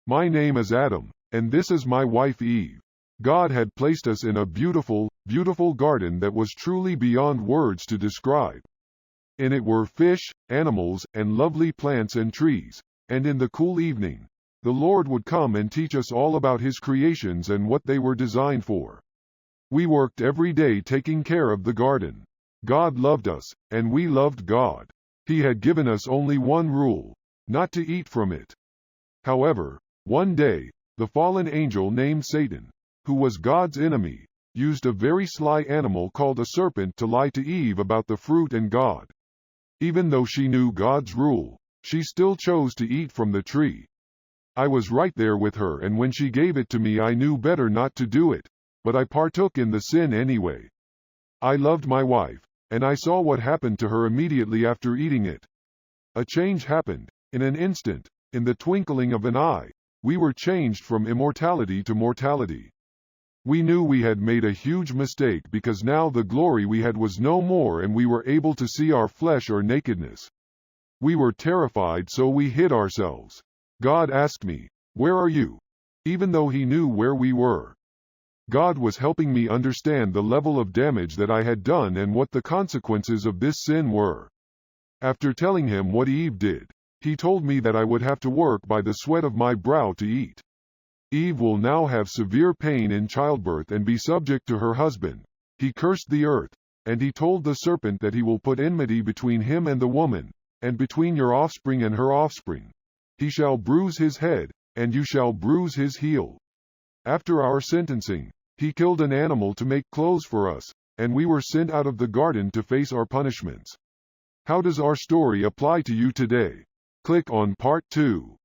My name is Adam, and this is my wife Eve. God had placed us in a beautiful, beautiful garden that was truly beyond words to describe. In it were fish, animals, and lovely plants and trees, and in the cool evening, the Lord would come and teach us all about His creations and what they were designed for. We worked every day taking care of the garden. God loved us, and we loved God. He had given us only one rule: not to eat from it. However, one day, the fallen angel named Satan, who was God's enemy, used a very sly animal called a serpent to lie to Eve about the fruit and God. Even though she knew God's rule, she still chose to eat from the tree. I was right there with her, and when she gave it to me I knew better not to do it, but I partook in the sin anyway. I loved my wife, and I saw what happened to her immediately after eating it. A change happened, in an instant, in the twinkling of an eye. We were changed from immortality to mortality. We knew we had made a huge mistake because now the glory we had was no more and we were able to see our flesh or nakedness. We were terrified, so we hid ourselves. God asked me, "Where are you?" Even though He knew where we were. God was helping me understand the level of damage that I had done and what the consequences of this sin were. After telling Him what Eve did, He told me that I would have to work by the sweat of my brow to eat. Eve will now have severe pain in childbirth and be subject to her husband. He cursed the earth, and He told the serpent that He will put enmity between him and the woman, and between your offspring and her offspring. He shall bruise his head, and you shall bruise his heel. After our sentencing, He killed an animal to make clothes for us, and we were sent out of the garden to face our punishments. How does our story apply to you today? Click on Part 2.